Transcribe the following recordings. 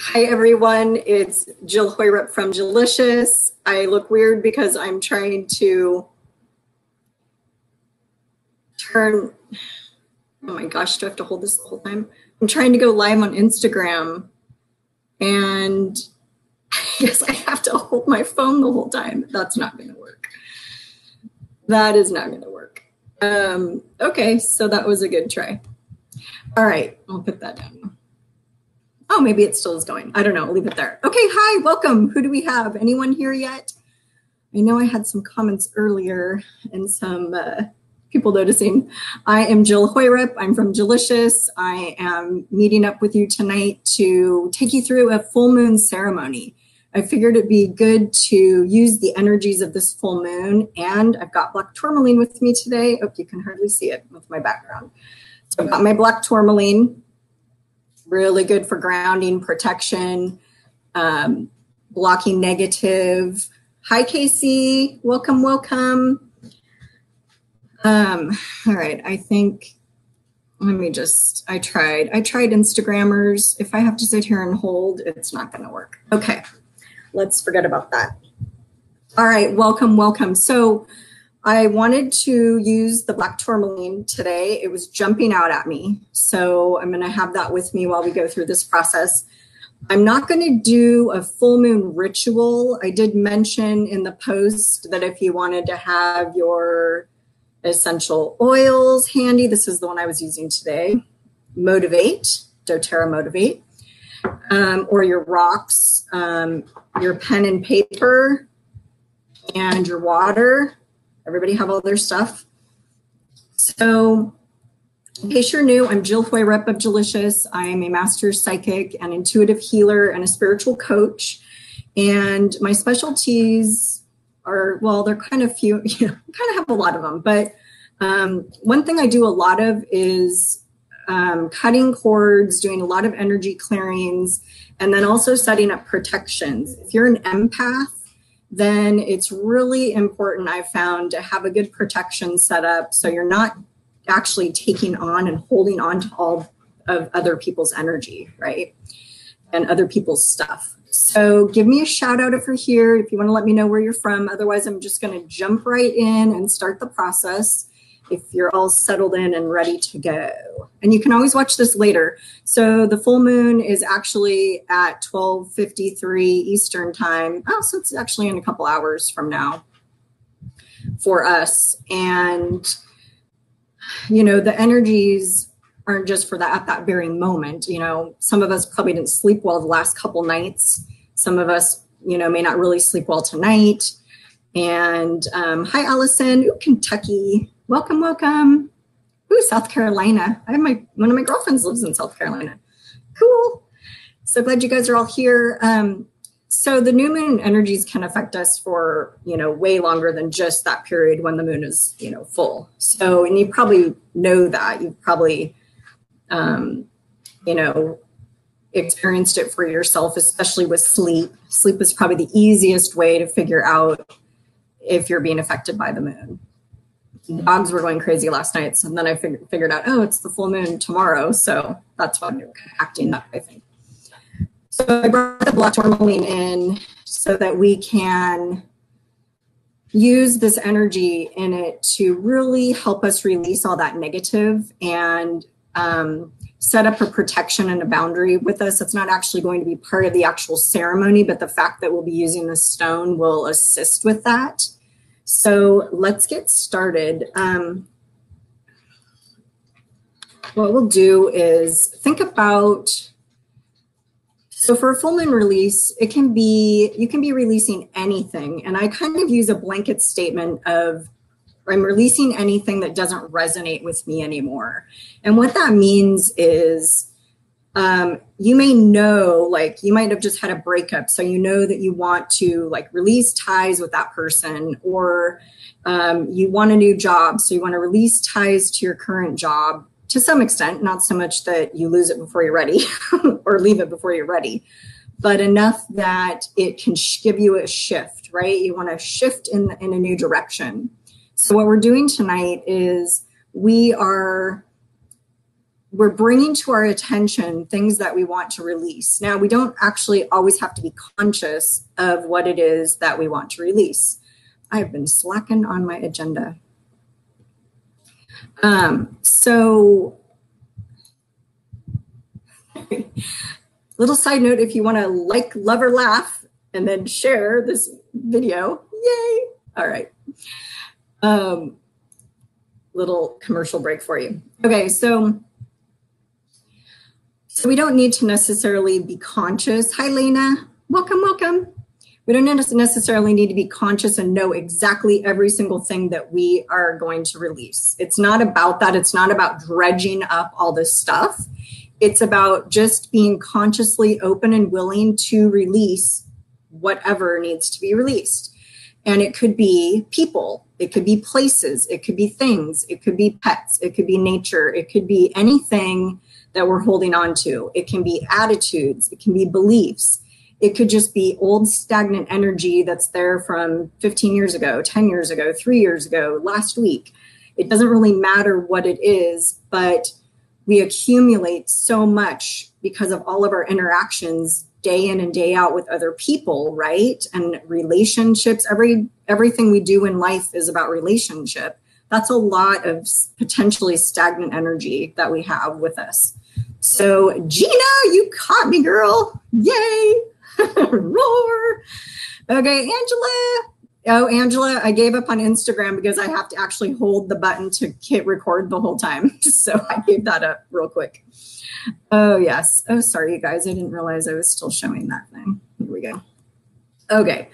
Hi everyone, it's Jill Hoyrup from Jillicious. I look weird because I'm trying to turn, oh my gosh, do I have to hold this the whole time? I'm trying to go live on Instagram and I guess I have to hold my phone the whole time. That's not gonna work. That is not gonna work. Okay, so that was a good try. All right, I'll put that down. Oh, maybe it still is going. I don't know. I'll leave it there. Okay, hi, welcome. Who do we have? Anyone here yet? I know I had some comments earlier and some people noticing. I am Jill Hoyrup. I'm from Jillicious. I am meeting up with you tonight to take you through a full moon ceremony. I figured it'd be good to use the energies of this full moon, and I've got black tourmaline with me today. Oh, you can hardly see it with my background. So I've got my black tourmaline. Really good for grounding, protection, blocking negative. Hi, Casey. Welcome, welcome. All right, I think, let me just, I tried Instagrammers. If I have to sit here and hold, it's not gonna work. Okay, let's forget about that. All right, welcome, welcome. So I wanted to use the black tourmaline today. It was jumping out at me. So I'm gonna have that with me while we go through this process. I'm not gonna do a full moon ritual. I did mention in the post that if you wanted to have your essential oils handy, this is the one I was using today, Motivate, doTERRA Motivate, or your rocks, your pen and paper, and your water. Everybody have all their stuff. So in case you're new, I'm Jill Hoyrup of Jillicious. I'm a master psychic and intuitive healer and a spiritual coach. And my specialties are, well, they're kind of few, you know, kind of have a lot of them. But one thing I do a lot of is cutting cords, doing a lot of energy clearings, and then also setting up protections. If you're an empath, then it's really important, I've found, to have a good protection set up so you're not actually taking on and holding on to all of other people's energy, right? And other people's stuff. So give me a shout out if you're here, if you want to let me know where you're from. Otherwise, I'm just going to jump right in and start the process if you're all settled in and ready to go. And you can always watch this later. So the full moon is actually at 12:53 Eastern time. Oh, so it's actually in a couple hours from now for us. And, you know, the energies aren't just for that at that very moment. You know, some of us probably didn't sleep well the last couple nights. Some of us, you know, may not really sleep well tonight. And hi, Allison. Ooh, Kentucky. Welcome, welcome. Ooh, South Carolina. I have one of my girlfriends lives in South Carolina. Cool. So glad you guys are all here. So the new moon energies can affect us for, you know, way longer than just that period when the moon is, you know, full. So, and you probably know that. You've probably, you know, experienced it for yourself, especially with sleep. Sleep is probably the easiest way to figure out if you're being affected by the moon. Dogs were going crazy last night, so then I figured out, oh, it's the full moon tomorrow, so that's why they're acting that way, I think. So I brought the black tourmaline in so that we can use this energy in it to really help us release all that negative and set up a protection and a boundary with us. It's not actually going to be part of the actual ceremony, but the fact that we'll be using the stone will assist with that. So let's get started. What we'll do is think about, so for a full moon release, you can be releasing anything. And I kind of use a blanket statement of, I'm releasing anything that doesn't resonate with me anymore. And what that means is, you may know, like you might have just had a breakup. So you know that you want to like release ties with that person, or you want a new job. So you want to release ties to your current job to some extent, not so much that you lose it before you're ready or leave it before you're ready, but enough that it can give you a shift, right? You want to shift in a new direction. So what we're doing tonight is we are we're bringing to our attention things that we want to release. Now, we don't actually always have to be conscious of what it is that we want to release. I've been slacking on my agenda. So little side note, if you want to like, love, or laugh, and then share this video, yay. All right. Little commercial break for you. Okay, so we don't need to necessarily be conscious. Hi, Lena. Welcome, welcome. We don't necessarily need to be conscious and know exactly every single thing that we are going to release. It's not about that. It's not about dredging up all this stuff. It's about just being consciously open and willing to release whatever needs to be released. And it could be people, it could be places, it could be things, it could be pets, it could be nature, it could be anything that we're holding on to. It can be attitudes, it can be beliefs. It could just be old stagnant energy that's there from 15 years ago, 10 years ago, 3 years ago, last week. It doesn't really matter what it is, but we accumulate so much because of all of our interactions day in and day out with other people, right? And relationships, everything we do in life is about relationship. That's a lot of potentially stagnant energy that we have with us. So Gina, you caught me, girl. Yay. Roar. Okay, Angela. Oh, Angela, I gave up on Instagram because I have to actually hold the button to hit record the whole time. So I gave that up real quick. Oh, yes. Oh, sorry, you guys. I didn't realize I was still showing that thing. Here we go. Okay.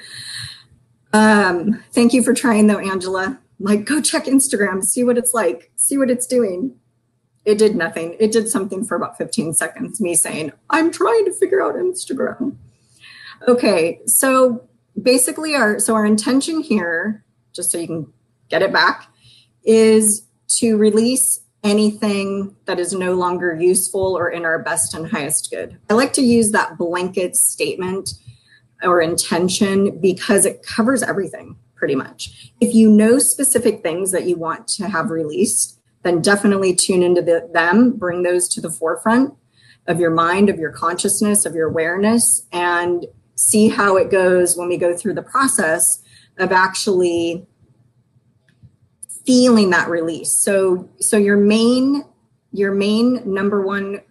Thank you for trying, though, Angela. Like, go check Instagram, see what it's like, see what it's doing. It did nothing. It did something for about 15 seconds, me saying, I'm trying to figure out Instagram. Okay, so basically our intention here, just so you can get it back, is to release anything that is no longer useful or in our best and highest good. I like to use that blanket statement or intention because it covers everything pretty much. If you know specific things that you want to have released, then definitely tune into them, bring those to the forefront of your mind, of your consciousness, of your awareness, and see how it goes when we go through the process of actually feeling that release. So your main number one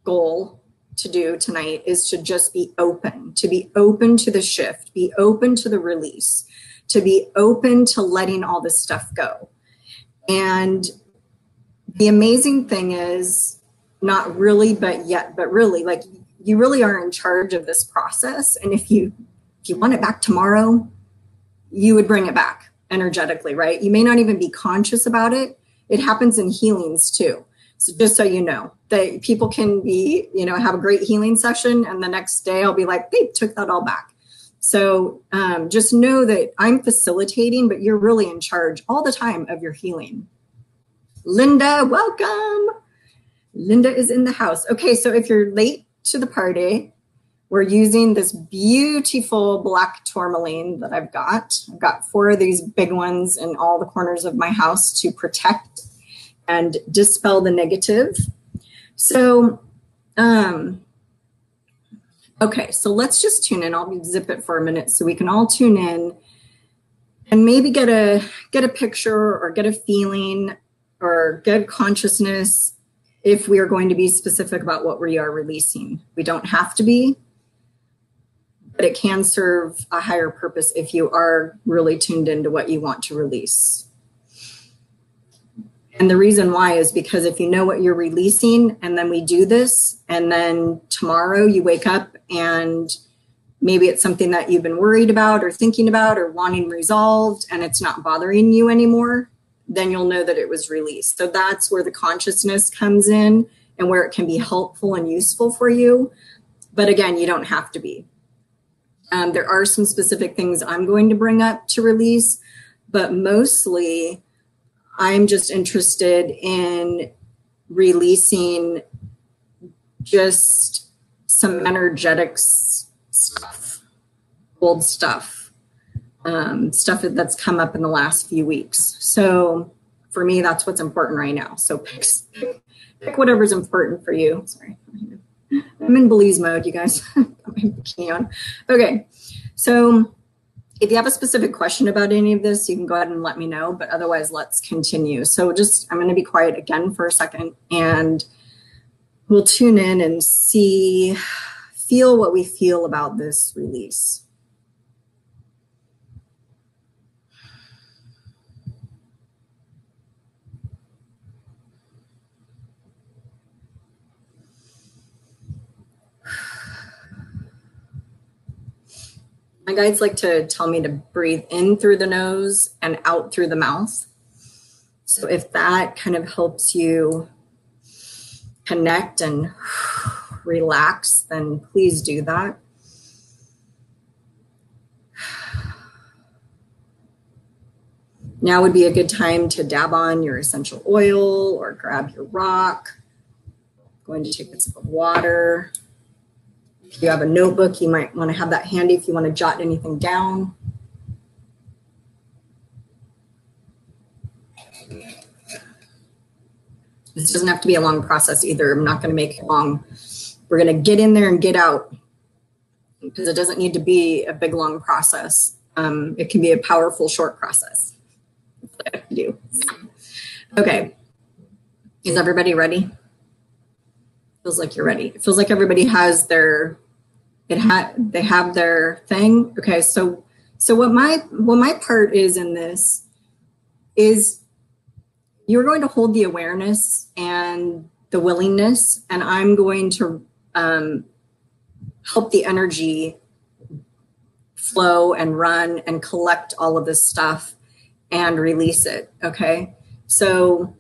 goal to do tonight is to just be open to the shift, be open to the release, to be open to letting all this stuff go. And the amazing thing is, not really, but really, like, you really are in charge of this process. And if you want it back tomorrow, you would bring it back energetically, right? You may not even be conscious about it. It happens in healings too. So just so you know, that people can be, have a great healing session, and the next day I'll be like, they took that all back. So just know that I'm facilitating, but you're really in charge all the time of your healing. Linda, welcome. Linda is in the house. Okay, so if you're late to the party, we're using this beautiful black tourmaline that I've got. I've got 4 of these big ones in all the corners of my house to protect and dispel the negative. So, okay, so let's just tune in. I'll zip it for a minute so we can all tune in and maybe get a picture or get a feeling or get consciousness if we are going to be specific about what we are releasing. We don't have to be, but it can serve a higher purpose if you are really tuned into what you want to release. And the reason why is because if you know what you're releasing, and then we do this, and then tomorrow you wake up and maybe it's something that you've been worried about or thinking about or wanting resolved, and it's not bothering you anymore, then you'll know that it was released. So that's where the consciousness comes in and where it can be helpful and useful for you. But again, you don't have to be. There are some specific things I'm going to bring up to release, but mostly I'm just interested in releasing just some energetic stuff, old stuff. Stuff that's come up in the last few weeks. So for me, that's what's important right now. So Pick whatever's important for you. Sorry. I'm in Belize mode, you guys. Got my bikini on. Okay, so if you have a specific question about any of this, you can go ahead and let me know, but otherwise let's continue. So I'm gonna be quiet again for a second and we'll tune in and feel what we feel about this release. My guides like to tell me to breathe in through the nose and out through the mouth. So if that kind of helps you connect and relax, then please do that. Now would be a good time to dab on your essential oil or grab your rock. Going to take a sip of water. If you have a notebook, you might want to have that handy if you want to jot anything down. This doesn't have to be a long process either. I'm not going to make it long. We're going to get in there and get out because it doesn't need to be a big, long process. It can be a powerful, short process. That's what I have to do. Okay. Is everybody ready? Feels like you're ready. It feels like everybody has they have their thing. Okay, so what my part is in this is you're going to hold the awareness and the willingness, and I'm going to help the energy flow and run and collect all of this stuff and release it. Okay, so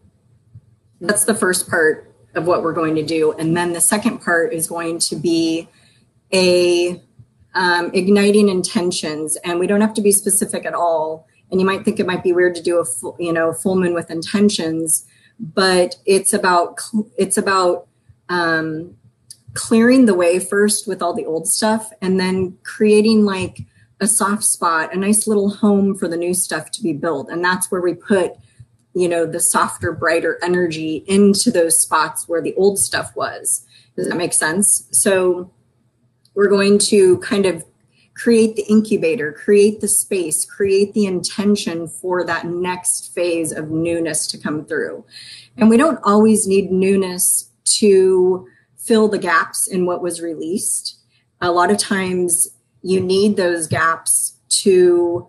that's the first part of what we're going to do. And then the second part is going to be igniting intentions. And we don't have to be specific at all. And you might think it might be weird to do a full moon with intentions, but it's about clearing the way first with all the old stuff and then creating like a soft spot, a nice little home for the new stuff to be built. And that's where we put the softer, brighter energy into those spots where the old stuff was. Does that make sense? So we're going to kind of create the incubator, create the space, create the intention for that next phase of newness to come through. And we don't always need newness to fill the gaps in what was released. A lot of times you need those gaps to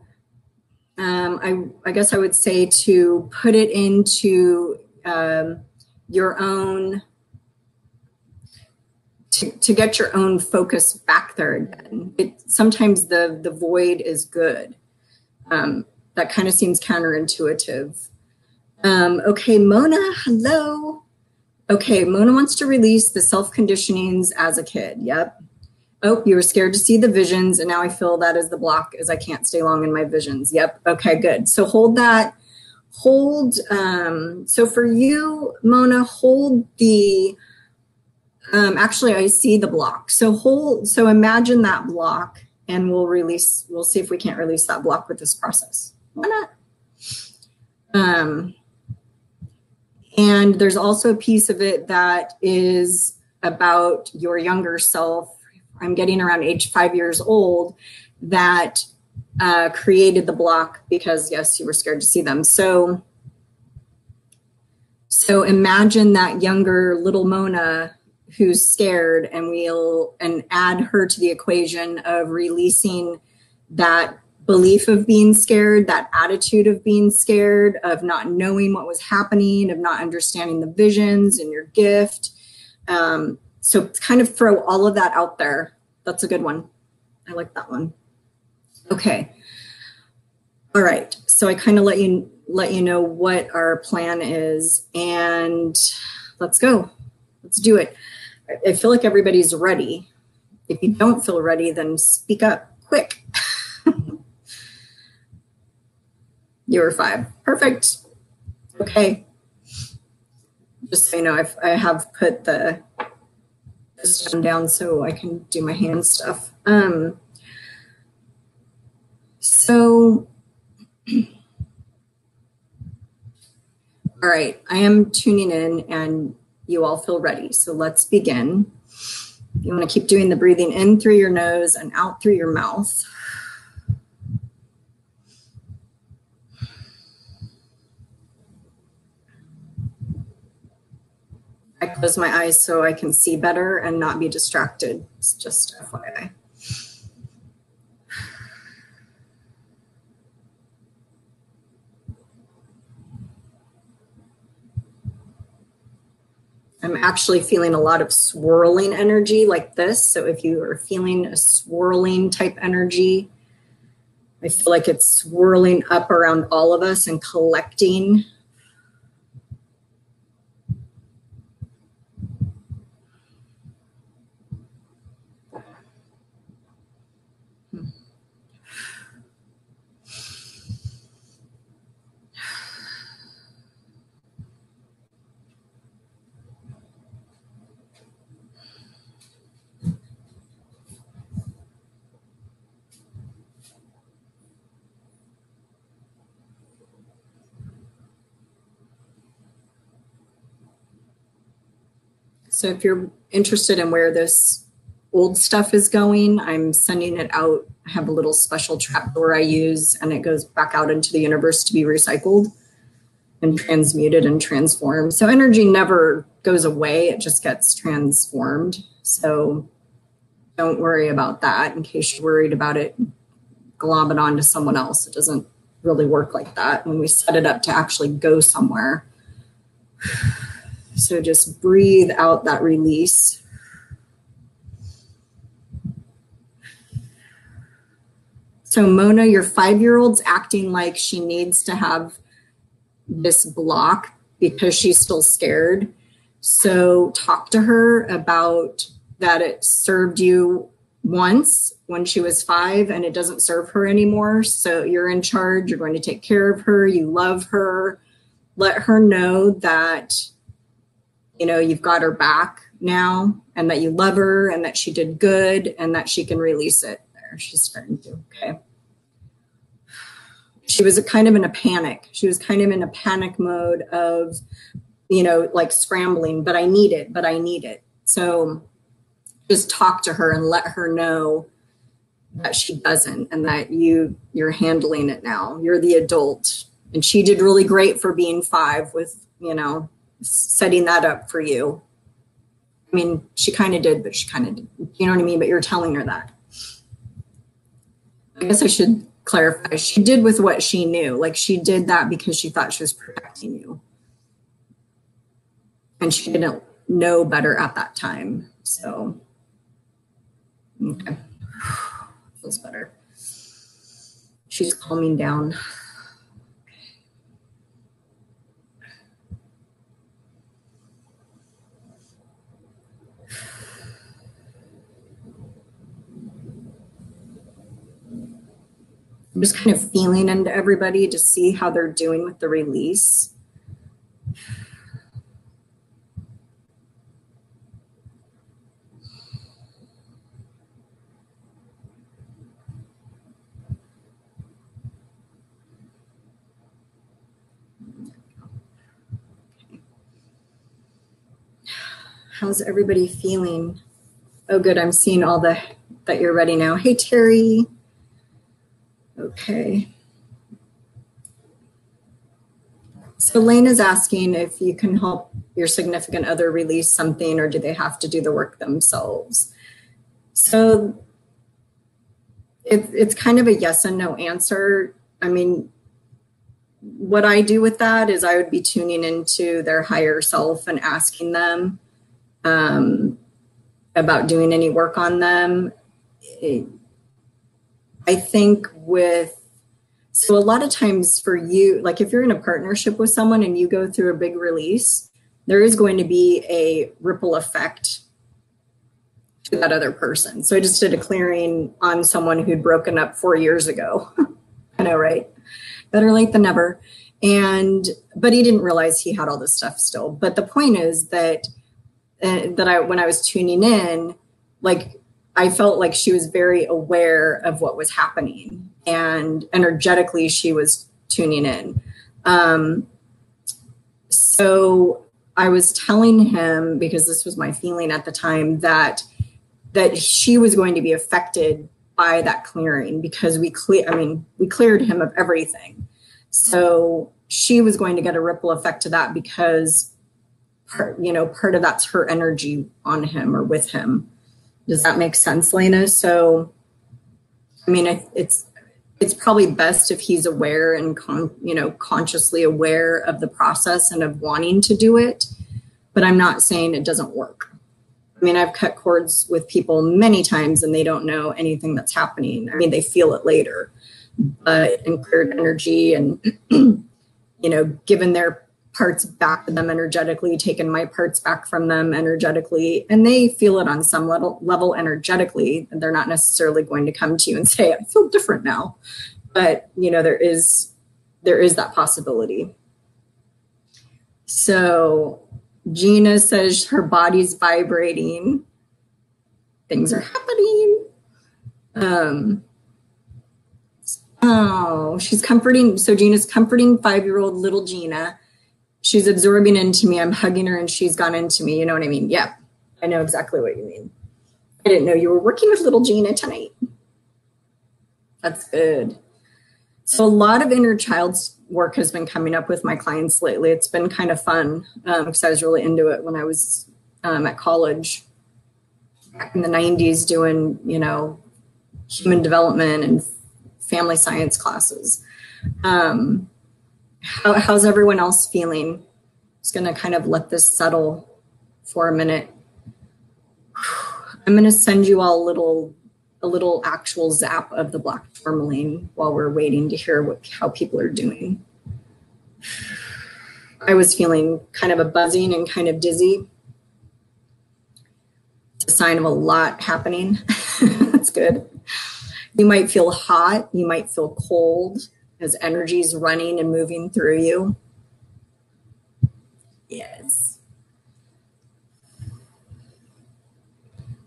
I guess I would say to put it into your own, to get your own focus back there again. Sometimes the void is good. That kind of seems counterintuitive. Okay, Mona, hello. Okay, Mona wants to release the self-conditionings as a kid. Yep. Oh, you were scared to see the visions, and now I feel that as the block as I can't stay long in my visions. Yep. Okay, good. So hold that. So for you, Mona, hold the, actually I see the block. So imagine that block and we'll see if we can't release that block with this process. Why not? And there's also a piece of it that is about your younger self. I'm getting around age 5 years old that created the block because, yes, you were scared to see them. So imagine that younger little Mona who's scared, and add her to the equation of releasing that belief of being scared, that attitude of being scared, of not knowing what was happening, of not understanding the visions and your gift. So kind of throw all of that out there. That's a good one. I like that one. Okay. All right. So I kind of let you know what our plan is, and let's go. Let's do it. I feel like everybody's ready. If you don't feel ready, then speak up quick. You were 5. Perfect. Okay. Just so you know, I have put this down so I can do my hand stuff. So, all right, I am tuning in, and you all feel ready. So let's begin. You want to keep doing the breathing in through your nose and out through your mouth. I close my eyes so I can see better and not be distracted. It's just FYI. I'm actually feeling a lot of swirling energy like this. So if you are feeling a swirling type energy, I feel like it's swirling up around all of us and collecting. So if you're interested in where this old stuff is going, I'm sending it out. I have a little special trapdoor I use, and it goes back out into the universe to be recycled and transmuted and transformed. So energy never goes away. It just gets transformed. So don't worry about that in case you're worried about it globbing onto someone else. It doesn't really work like that when we set it up to actually go somewhere. So just breathe out that release. So Mona, your 5-year-old's acting like she needs to have this block because she's still scared. So talk to her about that it served you once when she was 5 and it doesn't serve her anymore. So you're in charge. You're going to take care of her. You love her. Let her know that, you know, you've got her back now and that you love her and that she did good and that she can release it. There, she's starting to, okay. She was kind of in a panic. She was kind of in a panic mode of, you know, like scrambling, but I need it. So just talk to her and let her know that she doesn't and that you're handling it now. You're the adult. And she did really great for being 5 with, you know, setting that up for you. I mean, she kind of did, but she kind of did. You know what I mean? But you're telling her that. I guess I should clarify. She did with what she knew. Like she did that because she thought she was protecting you. And she didn't know better at that time. So, okay. Feels better. She's calming down. I'm just kind of feeling into everybody to see how they're doing with the release. How's everybody feeling? Oh, good. I'm seeing all that you're ready now. Hey, Terry. Okay. So Lena's asking if you can help your significant other release something or do they have to do the work themselves? So it's kind of a yes and no answer. I mean, what I do with that is I would be tuning into their higher self and asking them about doing any work on them. I think so a lot of times for you, like if you're in a partnership with someone and you go through a big release, there is going to be a ripple effect to that other person. So I just did a clearing on someone who'd broken up 4 years ago. I know, right? Better late than never. But he didn't realize he had all this stuff still. But the point is that when I was tuning in, like I felt like she was very aware of what was happening and energetically she was tuning in. So I was telling him, because this was my feeling at the time, that she was going to be affected by that clearing, because we cleared him of everything. So she was going to get a ripple effect to that, because part of that's her energy on him or with him. Does that make sense, Lena? So, I mean, it's probably best if he's aware and consciously aware of the process and of wanting to do it. But I'm not saying it doesn't work. I mean, I've cut cords with people many times and they don't know anything that's happening. I mean, they feel it later, but in cleared energy and, given their parts back to them energetically, taken my parts back from them energetically, and they feel it on some level energetically. They're not necessarily going to come to you and say, I feel different now. But, there is that possibility. So Gina says her body's vibrating. Things are happening. She's comforting. So Gina's comforting 5-year-old little Gina. She's absorbing into me. I'm hugging her and she's gone into me. You know what I mean? Yep. I know exactly what you mean. I didn't know you were working with little Gina tonight. That's good. So a lot of inner child's work has been coming up with my clients lately. It's been kind of fun because I was really into it when I was at college back in the 90s doing, human development and family science classes. How's everyone else feeling? Just going to kind of let this settle for a minute. I'm going to send you all a little actual zap of the black tourmaline while we're waiting to hear how people are doing. I was feeling kind of a buzzing and kind of dizzy. It's a sign of a lot happening. That's good. You might feel hot. You might feel cold as energy's running and moving through you. Yes.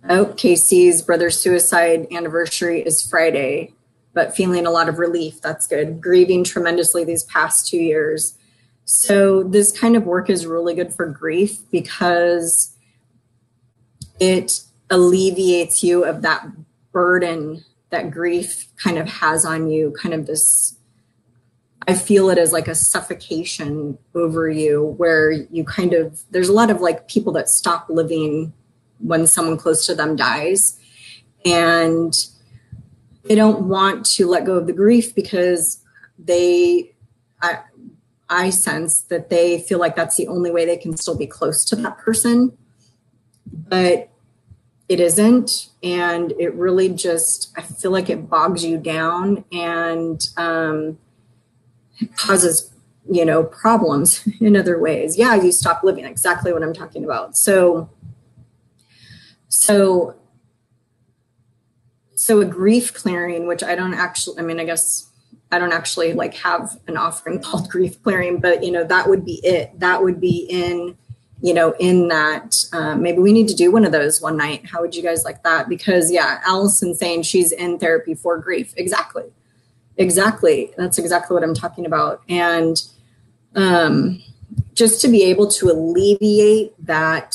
Oh, Casey's brother's suicide anniversary is Friday, but feeling a lot of relief. That's good. Grieving tremendously these past 2 years. So this kind of work is really good for grief because it alleviates you of that burden that grief kind of has on you, kind of this, I feel it as like a suffocation over you where you kind of, there's a lot of like people that stop living when someone close to them dies and they don't want to let go of the grief because I sense that they feel like that's the only way they can still be close to that person, but it isn't. And it really just, I feel like it bogs you down and it causes, problems in other ways. Yeah, you stop living, exactly what I'm talking about. So a grief clearing, which I don't actually, I guess I don't actually like have an offering called grief clearing, but that would be it. That would be in that, maybe we need to do one of those one night. How would you guys like that? Because Allison's saying she's in therapy for grief. Exactly. That's exactly what I'm talking about. And, just to be able to alleviate that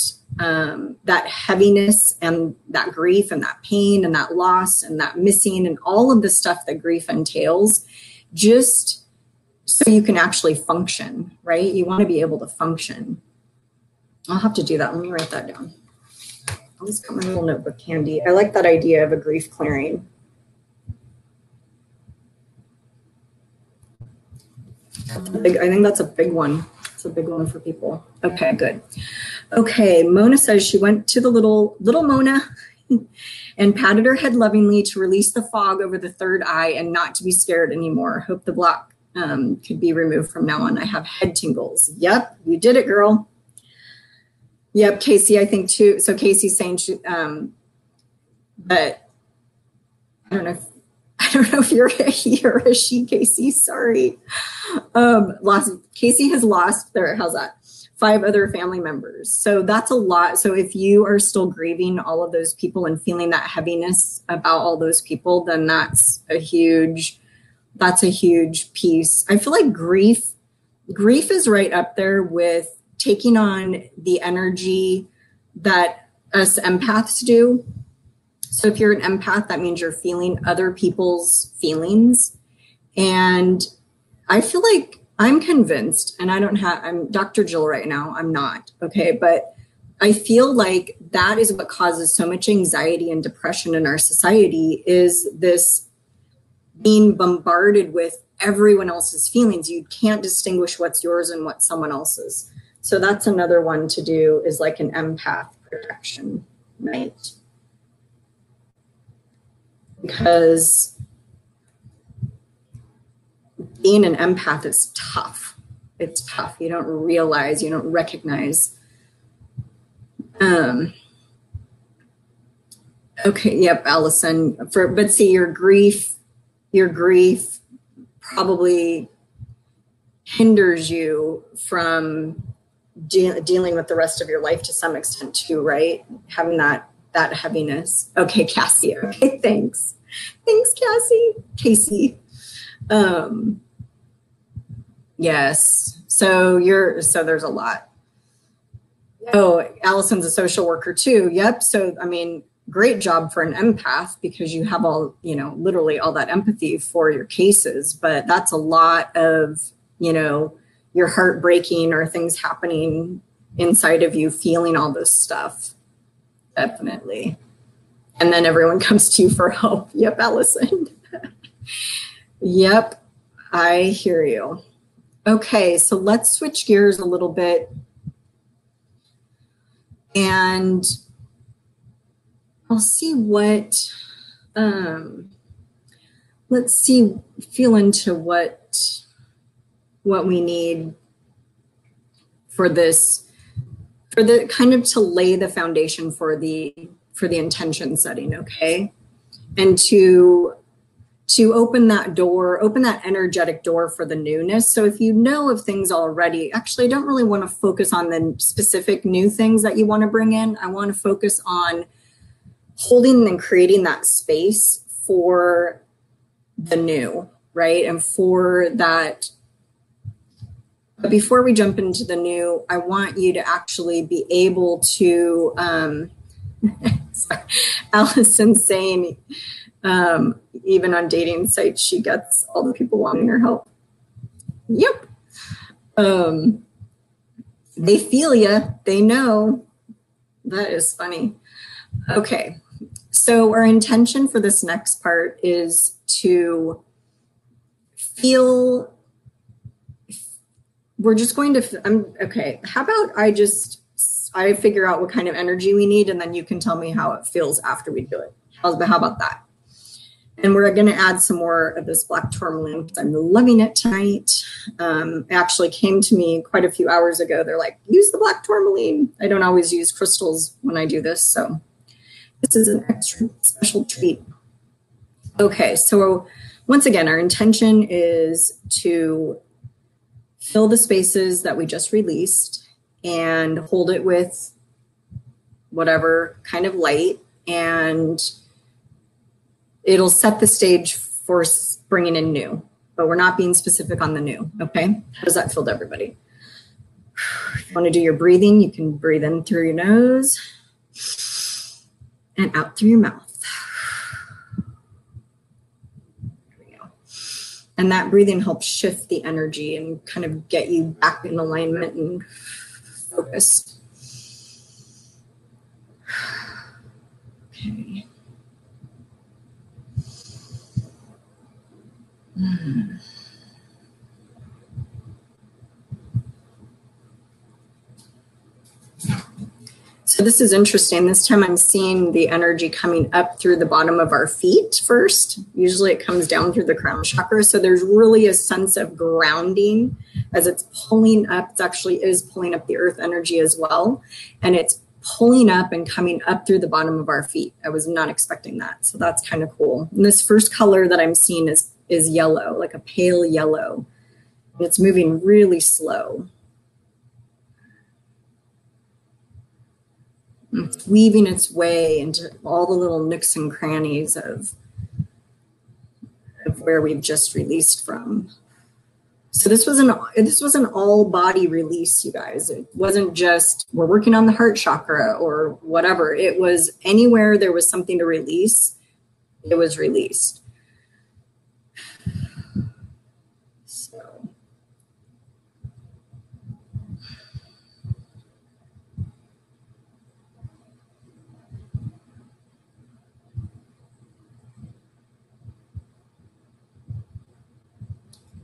heaviness and that grief and that pain and that loss and that missing and all of the stuff that grief entails, just so you can actually function, right? You want to be able to function. I'll have to do that. Let me write that down. I'll just got my little notebook handy. I like that idea of a grief clearing. I think that's a big one. It's a big one for people. Okay, good. Okay, Mona says she went to the little Mona and patted her head lovingly to release the fog over the third eye and not to be scared anymore. Hope the block could be removed from now on. I have head tingles. Yep, you did it, girl. Yep, Casey, I think too. So Casey's saying, but I don't know if you're a he or a she, Casey. Sorry. Casey has lost how's that? 5 other family members. So that's a lot. So if you are still grieving all of those people and feeling that heaviness about all those people, then that's a huge piece. I feel like grief is right up there with taking on the energy that us empaths do. So if you're an empath, that means you're feeling other people's feelings. And I feel like I'm convinced, and I'm Dr. Jill right now, I'm not, okay? But I feel like that is what causes so much anxiety and depression in our society, is this being bombarded with everyone else's feelings. You can't distinguish what's yours and what's someone else's. So that's another one to do, is like an empath protection, right? Because being an empath is tough. It's tough. You don't realize, you don't recognize. Okay, yep, Allison. But see, your grief probably hinders you from dealing with the rest of your life to some extent too, right? Having that heaviness. Okay, Cassie. Okay, thanks. Thanks, Casey. Yes. So there's a lot. Oh, Allison's a social worker too. Yep. So, I mean, great job for an empath, because you have literally all that empathy for your cases, but that's a lot of, your heart breaking or things happening inside of you, feeling all this stuff. Definitely. And then everyone comes to you for help. Yep, Allison. Yep, I hear you. Okay, so let's switch gears a little bit. And I'll see feel into what we need for this, for the kind of to lay the foundation for the intention setting, okay? And to open that door, open that energetic door for the newness. So if you know of things already, actually I don't really want to focus on the specific new things that you want to bring in. I want to focus on holding and creating that space for the new, right? And for that. But before we jump into the new, I want you to actually be able to, Allison saying, even on dating sites, she gets all the people wanting her help. Yep. They feel you. They know. That is funny. Okay. So our intention for this next part is to feel, we're just going to, okay, how about I figure out what kind of energy we need, and then you can tell me how it feels after we do it. How about that? And we're going to add some more of this black tourmaline because I'm loving it tonight. It actually came to me quite a few hours ago. They're like, use the black tourmaline. I don't always use crystals when I do this, so this is an extra special treat. Okay, so once again, our intention is to fill the spaces that we just released and hold it with whatever kind of light, and it'll set the stage for bringing in new, but we're not being specific on the new, okay? How does that feel to everybody? If you want to do your breathing, you can breathe in through your nose and out through your mouth. There we go. And that breathing helps shift the energy and kind of get you back in alignment and focused. Okay. So this is interesting. This time I'm seeing the energy coming up through the bottom of our feet first. Usually it comes down through the crown chakra. So there's really a sense of grounding as it's pulling up. It actually is pulling up the earth energy as well. And it's pulling up and coming up through the bottom of our feet. I was not expecting that. So that's kind of cool. And this first color that I'm seeing is yellow, like a pale yellow. And it's moving really slow. It's weaving its way into all the little nooks and crannies of where we've just released from. So this was an all body release, you guys. It wasn't just we're working on the heart chakra or whatever. It was anywhere there was something to release, it was released.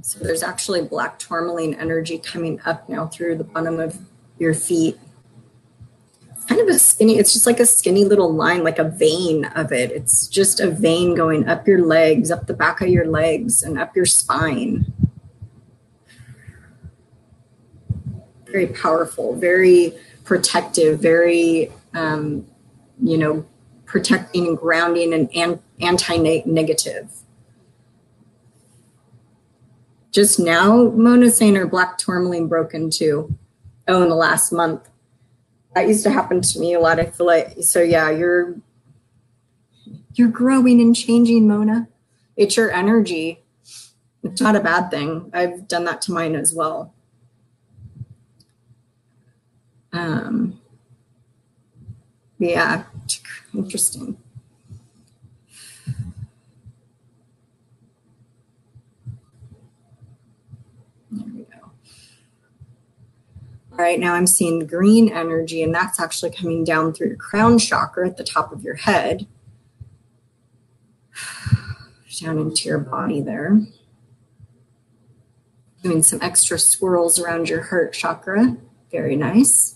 So there's actually black tourmaline energy coming up now through the bottom of your feet. Kind of a skinny, it's just like a skinny little line, like a vein of it. It's just a vein going up your legs, up the back of your legs, and up your spine. Very powerful, very protective, very, protecting and grounding and anti-negative. Just now, Mona's saying her black tourmaline broken too. Oh, in the last month. That used to happen to me a lot. I feel like, so yeah, you're growing and changing, Mona. It's your energy. It's not a bad thing. I've done that to mine as well. Yeah, interesting. There we go. All right, now I'm seeing green energy, and that's actually coming down through your crown chakra at the top of your head, down into your body there. Doing some extra swirls around your heart chakra. Very nice.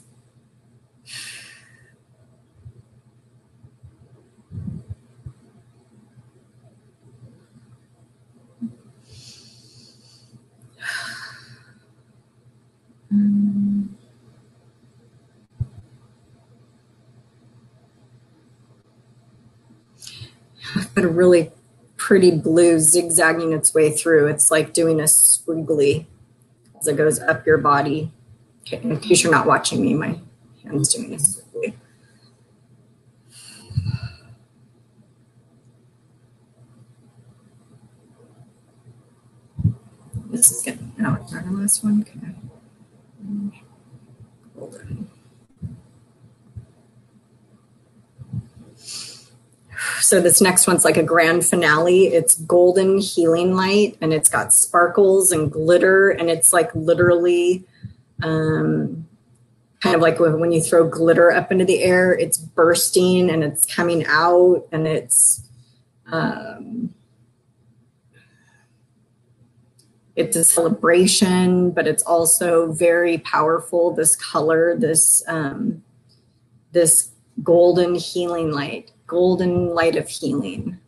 I've got a really pretty blue zigzagging its way through. It's like doing a squiggly as it goes up your body. Okay, in case you're not watching me, my hand's doing a squiggly. This is getting out. Is that the last one? Okay. Hold on. So this next one's like a grand finale. It's golden healing light, and it's got sparkles and glitter, and it's like literally kind of like when you throw glitter up into the air, it's bursting and it's coming out, and it's a celebration, but it's also very powerful. This color, this golden healing light. Golden light of healing.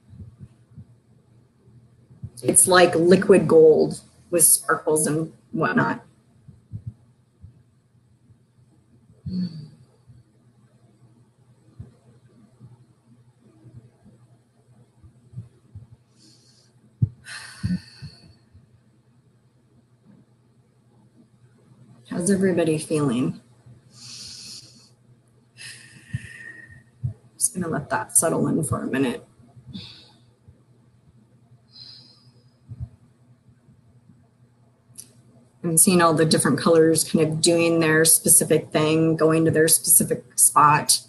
It's like liquid gold with sparkles and whatnot. How's everybody feeling? Just gonna let that settle in for a minute. I'm seeing all the different colors kind of doing their specific thing, going to their specific spot,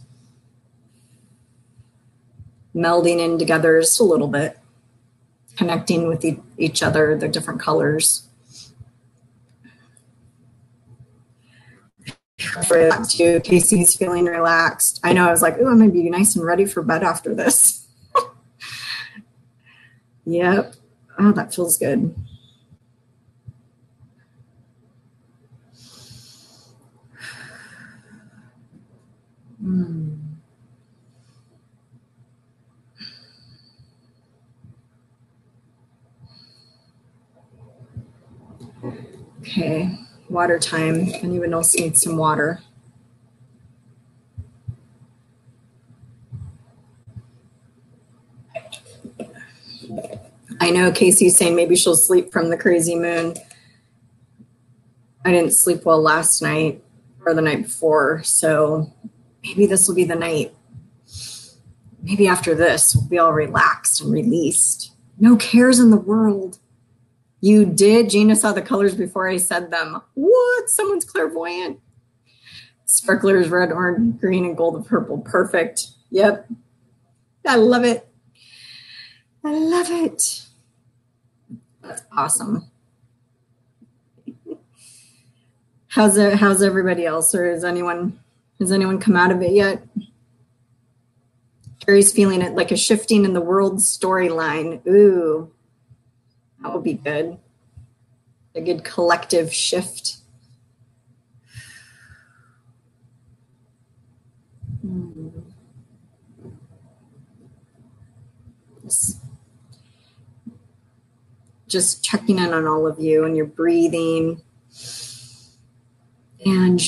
melding in together just a little bit, connecting with each other, the different colors. Relaxed too. Casey's feeling relaxed. I know, I was like, oh, I'm gonna be nice and ready for bed after this. Yep. Oh, that feels good. Okay, water time. Anyone else need some water? I know Casey's saying maybe she'll sleep from the crazy moon. I didn't sleep well last night or the night before, so maybe this will be the night. Maybe after this, we'll be all relaxed and released. No cares in the world. You did? Gina saw the colors before I said them. What? Someone's clairvoyant. Sparklers, red, orange, green, and gold and purple. Perfect. Yep. I love it. I love it. That's awesome. How's everybody else? Or has anyone come out of it yet? Terry's feeling it like a shifting in the world storyline. Ooh, that would be good. A good collective shift. Just checking in on all of you and your breathing and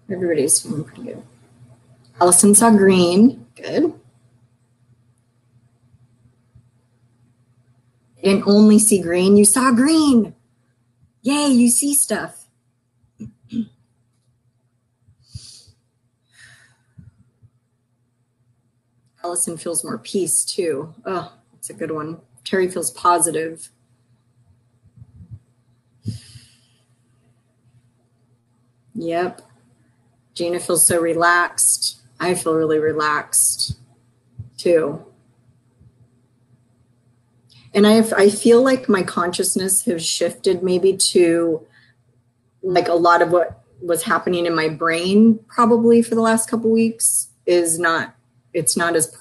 everybody's feeling pretty good. Allison saw green. Good. You didn't only see green, you saw green. Yay, you see stuff. Allison feels more peace too. Oh, that's a good one. Terry feels positive. Yep. Gina feels so relaxed. I feel really relaxed too. And I feel like my consciousness has shifted maybe to like a lot of what was happening in my brain probably for the last couple weeks it's not as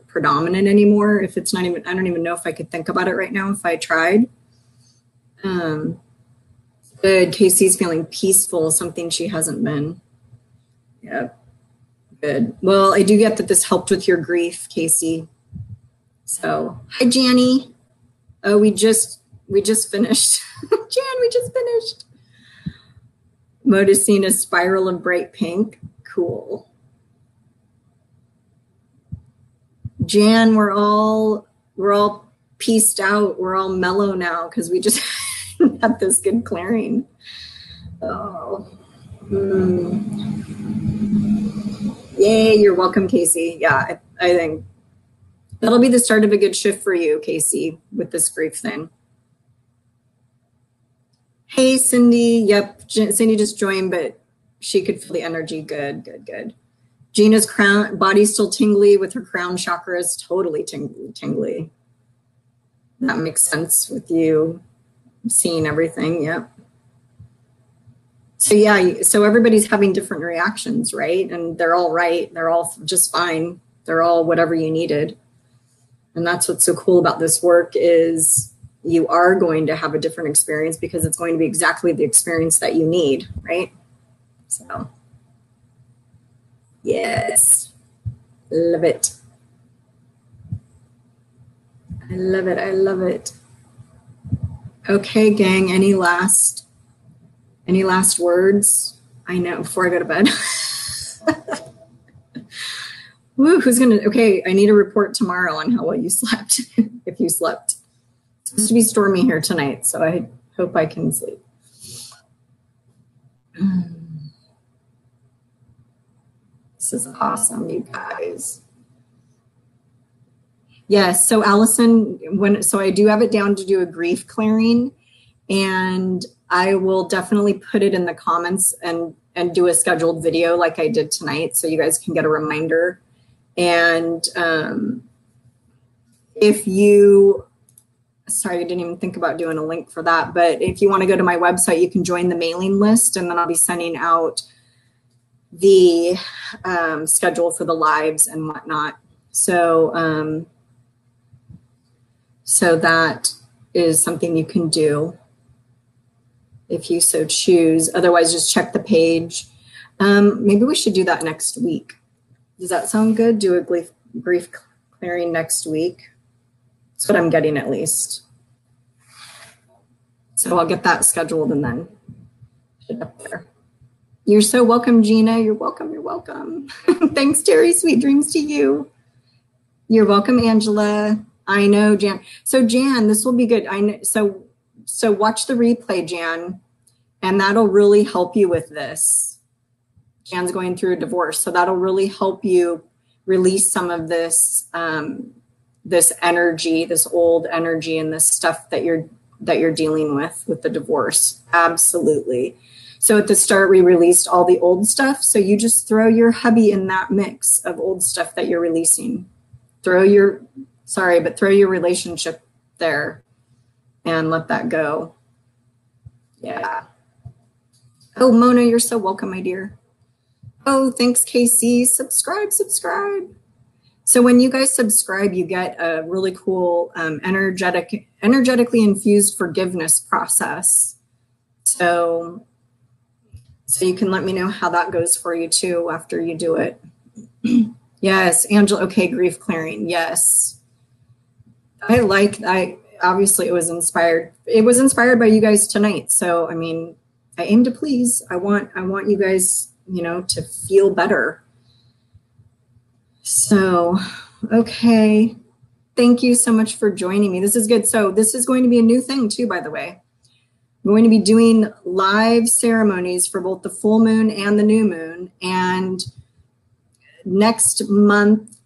predominant anymore. If it's not even, I don't even know if I could think about it right now if I tried. Good. Casey's feeling peaceful, something she hasn't been. Yep. Good. Well, I do get that this helped with your grief, Casey. So, hi, Janny. Oh, we just finished. Jan, we just finished. Noticing a spiral of bright pink. Cool. Jan, we're all pieced out. We're all mellow now because we just had this good clearing. Oh. Yay, you're welcome, Casey. Yeah, I think that'll be the start of a good shift for you, Casey, with this grief thing. Hey, Cindy. Yep, Cindy just joined, but she could feel the energy. Good, good, good. Gina's crown, body's still tingly with her crown chakra is totally tingly. That makes sense with you seeing everything. Yep. So yeah, so everybody's having different reactions, right? And they're all right. They're all just fine. They're all whatever you needed. And that's what's so cool about this work is you are going to have a different experience because it's going to be exactly the experience that you need, right? So, yes, love it. I love it. I love it. Okay, gang, any last words? I know, before I go to bed. Woo, okay, I need a report tomorrow on how well you slept, if you slept. It's supposed to be stormy here tonight, so I hope I can sleep. This is awesome, you guys. Yes, so Allison, so I do have it down to do a grief clearing, and I will definitely put it in the comments and do a scheduled video like I did tonight so you guys can get a reminder. And if you, sorry, I didn't even think about doing a link for that, but if you want to go to my website, you can join the mailing list, and then I'll be sending out the schedule for the lives and whatnot. So, so that is something you can do if you so choose. Otherwise, just check the page. Maybe we should do that next week. Does that sound good? Do a grief clearing next week. That's what I'm getting at least. So I'll get that scheduled and then put it up there. You're so welcome, Gina. You're welcome. You're welcome. Thanks, Terry. Sweet dreams to you. You're welcome, Angela. I know, Jan. So Jan, this will be good. I know. So watch the replay, Jan, and that'll really help you with this. Jan's going through a divorce, so that'll really help you release some of this this energy, this old energy, and this stuff that you're dealing with the divorce. Absolutely. So at the start, we released all the old stuff. So you just throw your hubby in that mix of old stuff that you're releasing. Throw your relationship there and let that go. Yeah. Oh, Mona, you're so welcome, my dear. Oh, thanks, Casey. Subscribe. So when you guys subscribe, you get a really cool energetically infused forgiveness process. So you can let me know how that goes for you too after you do it. Yes, Angela. Okay, grief clearing. Yes. Obviously it was inspired. It was inspired by you guys tonight. So, I mean, I aim to please. I want you guys, to feel better. So, okay. Thank you so much for joining me. This is good. So this is going to be a new thing too, by the way. I'm going to be doing live ceremonies for both the full moon and the new moon. And next month,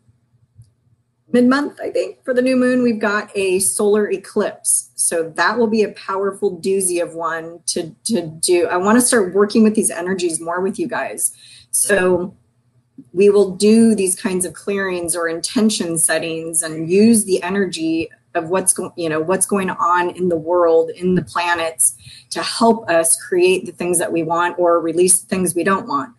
mid-month, I think, for the new moon, we've got a solar eclipse. So that will be a powerful doozy of one to do. I want to start working with these energies more with you guys. So we will do these kinds of clearings or intention settings and use the energy of what's going on in the world, in the planets, to help us create the things that we want or release the things we don't want.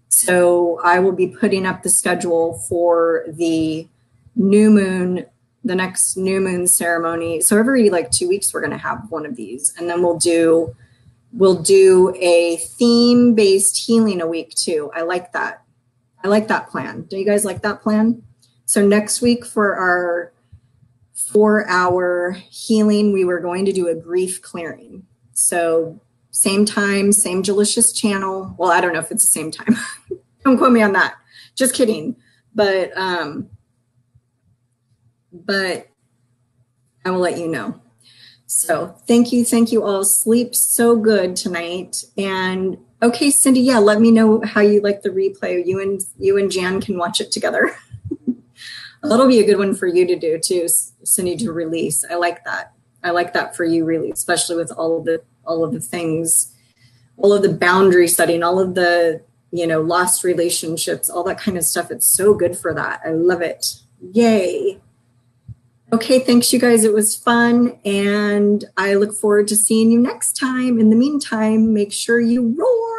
So I will be putting up the schedule for the new moon, the next new moon ceremony. So every 2 weeks, we're going to have one of these. And then we'll do a theme-based healing a week too. I like that. I like that plan. Do you guys like that plan? So next week for our 4-hour healing, we were going to do a grief clearing. So same time, same delicious channel. Well, I don't know if it's the same time. Don't quote me on that. Just kidding. But I will let you know. So thank you all. Sleep so good tonight. And okay, Cindy, yeah, let me know how you like the replay. You and Jan can watch it together. That'll be a good one for you to do too, Cindy, to release. I like that. I like that for you, really, especially with all of the things, all of the boundary setting, all of the lost relationships, all that kind of stuff. It's so good for that. I love it. Yay. Okay, thanks, you guys. It was fun, and I look forward to seeing you next time. In the meantime, make sure you roar.